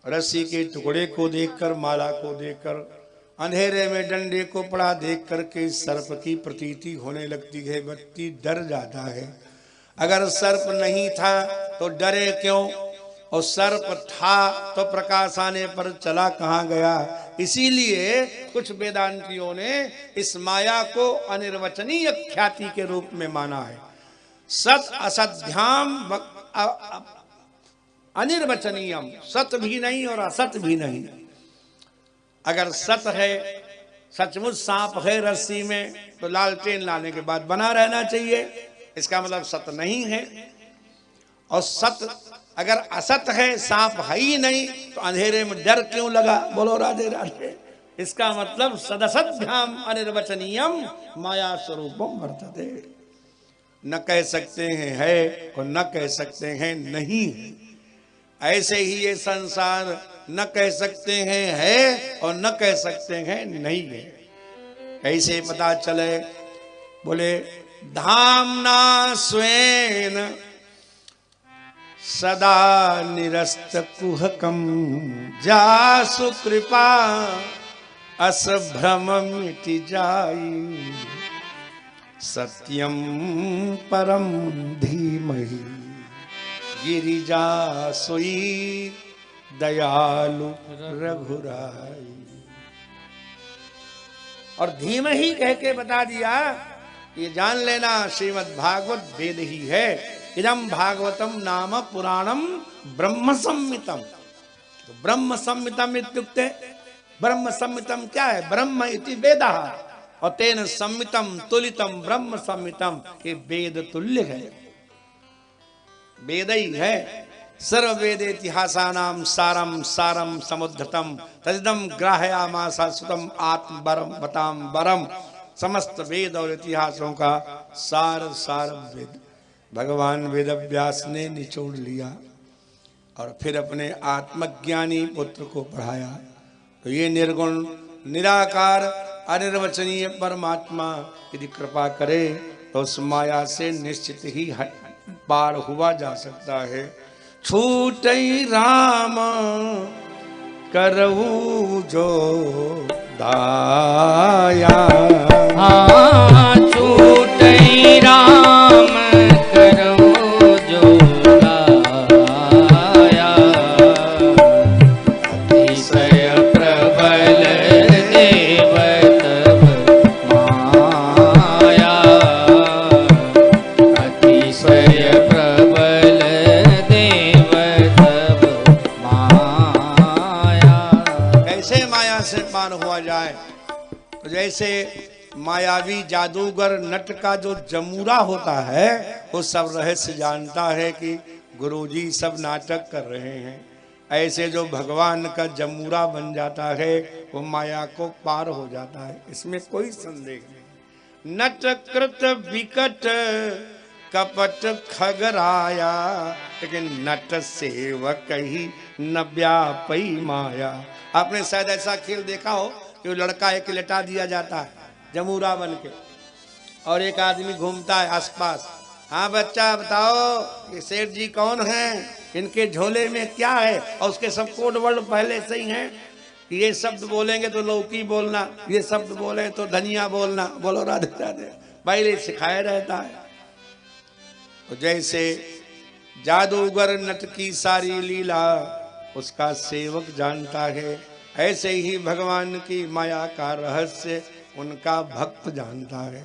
रस्सी के टुकड़े को देखकर, माला को देखकर, अंधेरे में डंडे को पड़ा देख करके सर्प की प्रतीति होने लगती है। व्यक्ति डर जाता है। अगर सर्प नहीं था तो डरे क्यों, और सर्प था तो प्रकाश आने पर चला कहाँ गया। इसीलिए कुछ वेदांतियों ने इस माया को अनिर्वचनीय ख्याति के रूप में माना है। सत असध्याम अनिर्वचनीयम, सत भी नहीं और असत भी नहीं। अगर सत है, सचमुच सांप है रस्सी में, तो लालटेन लाने के बाद बना रहना चाहिए, इसका मतलब सत नहीं है। और सत अगर असत है, सांप है ही नहीं, तो अंधेरे में डर क्यों लगा। बोलो राधे राधे। इसका मतलब सदसद्भ्याम अनिर्वचनीयम माया स्वरूपम वर्तते। न कह सकते हैं है और न कह सकते हैं नहीं है। ऐसे ही ये संसार न कह सकते हैं है और न कह सकते हैं नहीं है। कैसे पता चले, बोले धामना स्वेन सदा निरस्त कुहकम जासु कृपा अस भ्रम मिटि जाई सत्यम परम धीमहि गिरिजा सोई दयालु रघुराई। और धीम ही कह के बता दिया, ये जान लेना श्रीमद् भागवत वेद ही है। इदम भागवतम नाम पुराणम ब्रह्म संहितम। तो ब्रह्म संहितम इत्युक्ते, ब्रह्म संहितम क्या है, ब्रह्म इति वेदः, और तेन संहितम तुलितम ब्रह्म संहितम, ये वेद तुल्य है, वेद ही है। सर्व वेद इतिहासानाम सारम सारम समुद्धतम तदिदम ग्राहयामासा सुतम आत्म बरम बताम बरम। समस्त वेद और इतिहासों का सार सार वेद भगवान वेद व्यास ने निचोड़ लिया और फिर अपने आत्मज्ञानी पुत्र को पढ़ाया। तो ये निर्गुण निराकार अनिर्वचनीय परमात्मा यदि कृपा करे तो उस माया से निश्चित ही पार हुआ जा सकता है। छूटई राम करऊ जो दाया, छूटई राम करऊ जो दाया, अतिशय प्रबल देव तब माया, अतिशय प्रबल देव तब माया। कैसे माया से पार हुआ जाए, तो जैसे मायावी जादूगर नट का जो जमूरा होता है वो सब रहस्य जानता है कि गुरुजी सब नाटक कर रहे हैं। ऐसे जो भगवान का जमूरा बन जाता है वो माया को पार हो जाता है, इसमें कोई संदेह नहीं। नट कृत विकट कपट खगराया, लेकिन नट सेवक ही न व्यापई माया। आपने शायद ऐसा खेल देखा हो कि लड़का एक लेटा दिया जाता है जमूरा बन के और एक आदमी घूमता है आसपास। हाँ बच्चा बताओ ये सेठ जी कौन हैं, इनके झोले में क्या है, और उसके सब कोड वर्ड पहले से ही हैं। ये शब्द बोलेंगे तो लौकी बोलना, ये शब्द बोले तो धनिया बोलना। बोलो राधे राधे, पहले सिखाया रहता है। तो जैसे जादूगर नट की सारी लीला उसका सेवक जानता है, ऐसे ही भगवान की माया का रहस्य उनका भक्त जानता है।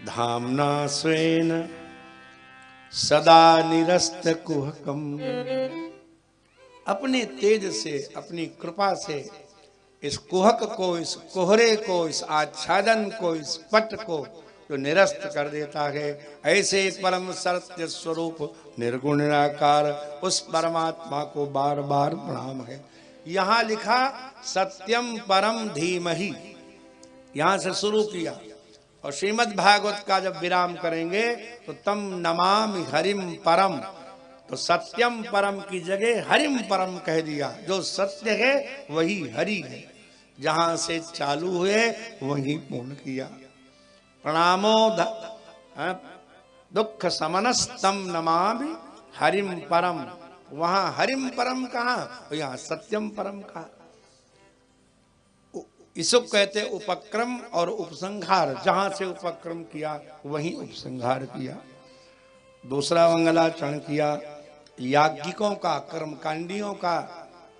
धामना स्वेन सदा निरस्त कुहकम, अपने तेज से अपनी कृपा से इस कुहक को, इस कोहरे को, इस आच्छादन को, इस पट को जो निरस्त कर देता है, ऐसे परम सत्य स्वरूप निर्गुण निराकार उस परमात्मा को बार बार प्रणाम है। यहाँ लिखा सत्यम परम धीमहि, यहाँ से शुरू किया और श्रीमद् भागवत का जब विराम करेंगे तो तम नमामि हरिम परम, तो सत्यम परम की जगह हरिम परम कह दिया। जो सत्य है वही हरि है, जहां से चालू हुए वहीं पूर्ण किया। प्रणामो दुख समनस्तम नमामि हरिम परम, वहां हरिम परम कहा, यहाँ सत्यम परम कहा। इसको कहते उपक्रम और उपसंहार। जहां से उपक्रम किया वहीं उपसंहार किया। दूसरा मंगलाचरण किया याज्ञिकों का, कर्मकांडियों का।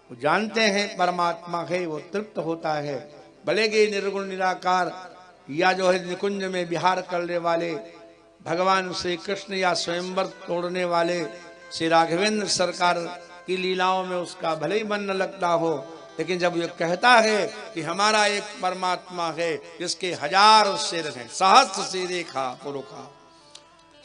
वो जानते हैं परमात्मा है, वो तृप्त होता है। भले के निर्गुण निराकार या जो है निकुंज में विहार करने वाले भगवान श्री कृष्ण या स्वयंवर तोड़ने वाले श्री राघवेंद्र सरकार की लीलाओं में उसका भले ही मन न लगता हो, लेकिन जब ये कहता है कि हमारा एक परमात्मा है जिसके 1000 सिर हैं, सहस्र सिरे खा पुरुखा,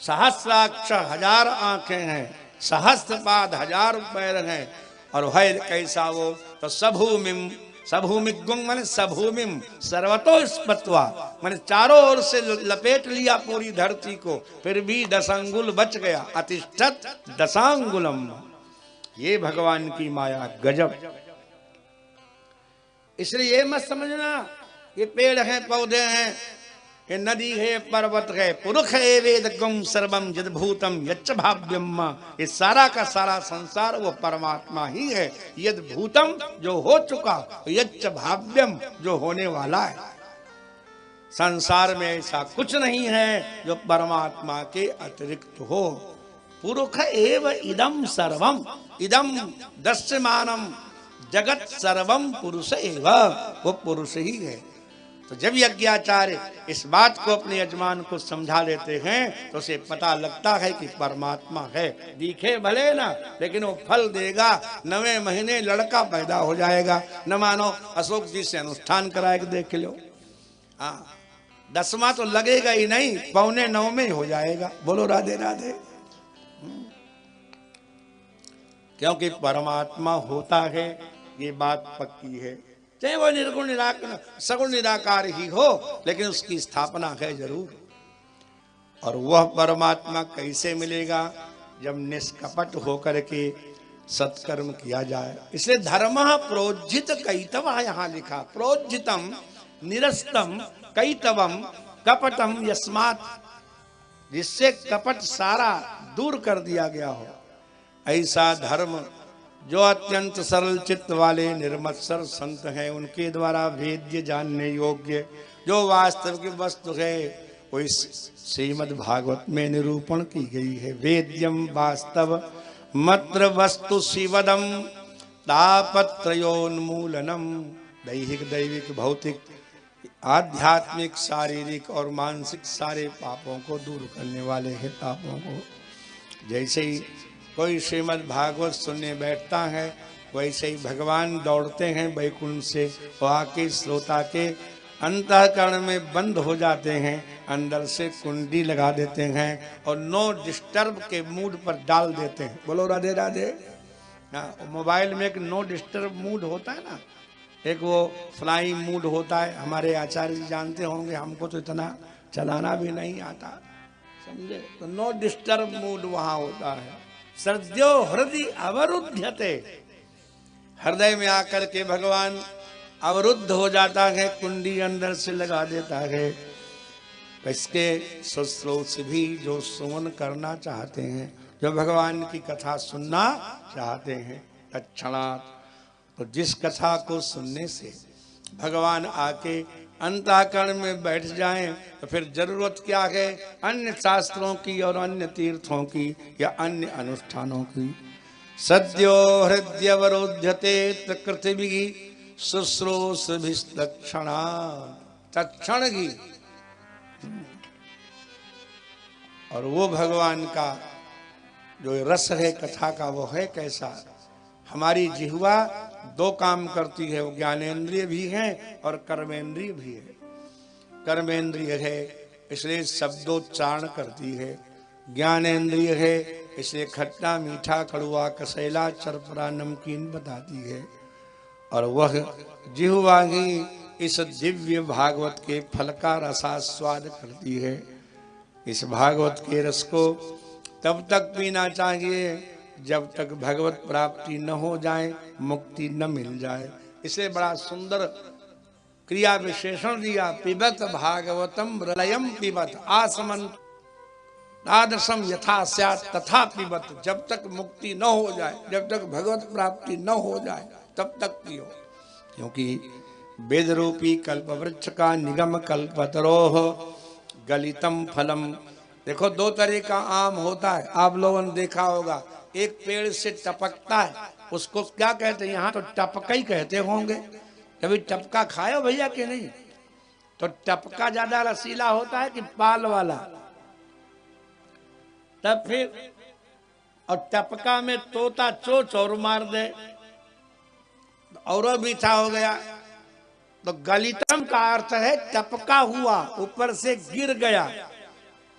सहस्राक्ष 1000 आंखें हैं, सहस्त्र पाद 1000 पैर हैं, और है कैसा वो, तो सभूमिम, सभूमिगुं माने सभूमिम सर्वतो स्पत्वा, माने चारों ओर से लपेट लिया पूरी धरती को, फिर भी 10 अंगुल बच गया। अतिष्ठत 10 अंगुलम। ये भगवान की माया गजब। इसलिए ये मत समझना ये पेड़ हैं, पौधे हैं, ये नदी है, पर्वत है, पुरुष है, वेद गम सर्वम जद भूतम यच्च भाव्यम। ये सारा का सारा संसार वो परमात्मा ही है। यद भूतम जो हो चुका, यच्च भाव्यम जो होने वाला है। संसार में ऐसा कुछ नहीं है जो परमात्मा के अतिरिक्त हो। पुरुष एव इदम सर्वम, इदम दृश्यमानम जगत सर्वम पुरुष एव, वो पुरुष ही है। तो जब यज्ञाचार्य इस बात को अपने यजमान को समझा लेते हैं तो उसे पता लगता है कि परमात्मा है। दिखे भले ना, लेकिन वो फल देगा। 9वें महीने लड़का पैदा हो जाएगा। न मानो अशोक जी से अनुष्ठान कराए देख लो। हाँ, 10वां तो लगेगा ही नहीं, 8:45 में हो जाएगा। बोलो राधे राधे। क्योंकि परमात्मा होता है, ये बात पक्की है। चाहे वो निर्गुण निराकार सगुण निराकार ही हो, लेकिन उसकी स्थापना है जरूर। और वह परमात्मा कैसे मिलेगा? जब निष्कपट होकर के सत्कर्म किया जाए। इसलिए धर्म प्रोज्जित कैतव यहाँ लिखा, प्रोज्जितम निरस्तम कैतवम कपटम यस्मात्, जिससे कपट सारा दूर कर दिया गया हो। ऐसा धर्म जो अत्यंत सरल चित्त वाले निर्मत्सर संत हैं, उनके द्वारा वेद्य जानने योग्य जो वास्तविक वस्तु है, वो इस श्रीमद् भागवत में निरूपण की गई है। वेद्यम वास्तव मत्र वस्तु शिवदम तापत्रयोन्मूलनम। दैहिक, दैविक, भौतिक, आध्यात्मिक, शारीरिक और मानसिक सारे पापों को दूर करने वाले हैं, तापों को। जैसे ही कोई श्रीमद् भागवत सुनने बैठता है, वैसे ही भगवान दौड़ते हैं वैकुंठ से, वो आके श्रोता के अंतःकरण में बंद हो जाते हैं, अंदर से कुंडी लगा देते हैं और नो डिस्टर्ब के मूड पर डाल देते हैं। बोलो राधे राधे। हाँ, मोबाइल में एक नो डिस्टर्ब मूड होता है ना, एक वो फ्लाइंग मूड होता है। हमारे आचार्य जी जानते होंगे, हमको तो इतना चलाना भी नहीं आता, समझे। तो नो डिस्टर्ब मूड वहाँ होता है। सद्यो हृदय अवरुध्यते, हृदय में आकर के भगवान अवरुद्ध हो जाता है, कुंडी अंदर से लगा देता है। इसके शुश्रूष भी जो सुमन करना चाहते हैं, जो भगवान की कथा सुनना चाहते हैं, तत्क्षणात्, तो जिस कथा को सुनने से भगवान आके अंतःकरण में बैठ जाएं, तो फिर जरूरत क्या है अन्य शास्त्रों की और अन्य तीर्थों की या अन्य अनुष्ठानों की। सद्यो हृदयवरोध्यते पृथ्वी शुश्रूषभिस्तक्षणा, तत्क्षण ही। और वो भगवान का जो रस है कथा का, वो है कैसा? हमारी जिह्वा 2 काम करती है, वो ज्ञानेंद्रिय भी है और कर्मेंद्रिय भी है। कर्मेंद्रिय है इसलिए शब्दोच्चारण करती है, ज्ञानेंद्रिय है इसलिए खट्टा मीठा कड़वा कसैला चरपरा नमकीन बताती है। और वह जिह्वा ही इस दिव्य भागवत के फल का रसास्वाद करती है। इस भागवत के रस को तब तक पीना चाहिए जब तक भगवत प्राप्ति न हो जाए, मुक्ति न मिल जाए। इसे बड़ा सुंदर क्रिया विशेषण दिया, पिबत भागवतम प्रलयम पिबत आसमन। तादृशम यथा स्यात् तथा पिबत, जब तक मुक्ति न हो जाए, जब तक भगवत प्राप्ति न हो जाए तब तक पियो। क्योंकि वेद रूपी कल्प वृक्ष का निगम कल्पतरोह गलितम फलम। देखो दो तरह का आम होता है, आप लोगों ने देखा होगा, एक पेड़ से टपकता है, उसको क्या कहते हैं, यहाँ तो टपका ही कहते होंगे। कभी टपका खाए भैया कि नहीं? तो टपका ज्यादा रसीला होता है कि पाल वाला? तब फिर और टपका में तोता चोच और मार दे और मीठा हो गया। तो गलितम का अर्थ है टपका हुआ, ऊपर से गिर गया।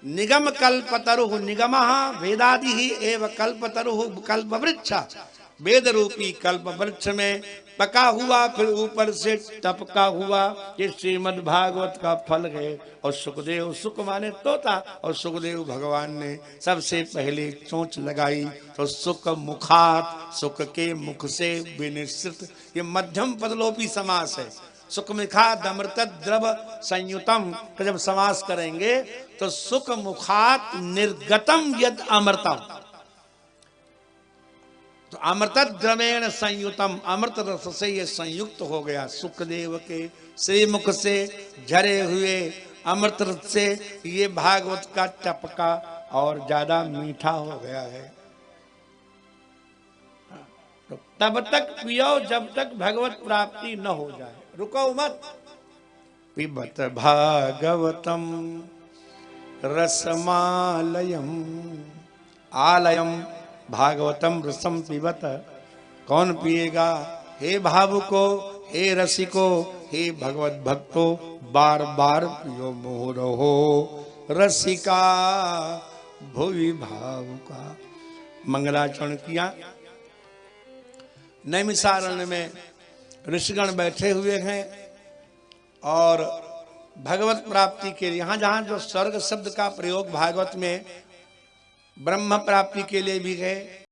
निगम कल्पतरुः, निगमः वेदादि ही एव कल्पतरुः कल्प वृक्ष, वेद रूपी कल्प वृक्ष में पका हुआ फिर ऊपर से टपका हुआ। ये श्रीमद् भागवत का फल है। और सुखदेव, सुख माने तोता, और सुखदेव भगवान ने सबसे पहले चोंच लगाई तो सुख मुखात, सुख के मुख से विनिश्चित। ये मध्यम पदलोपी समास है। सुख मुखात अमृत द्रव संयुतम का जब समास करेंगे तो सुख मुखात निर्गतम यद अमृतम, तो अमृत द्रवेण संयुतम, अमृत रस से ये संयुक्त हो गया। सुखदेव के श्रीमुख से झरे हुए अमृत रस से ये भागवत का टपका और ज्यादा मीठा हो गया है। तो तब तक पियो जब तक भगवत प्राप्ति न हो जाए, रुको मत। पिबत भागवतम रसमालयम आलयम, भागवतम रसम पिबत। कौन पिएगा? हे भावुको, हे रसिको, हे भगवत भक्तो, बार बार पियो मोह रहो रसिका भुवि भावुका। मंगलाचरण किया। नैमिषारण्य में ऋषिगण बैठे हुए हैं और भगवत प्राप्ति के लिए, यहाँ जहाँ जो स्वर्ग शब्द का प्रयोग भागवत में ब्रह्म प्राप्ति के लिए भी है,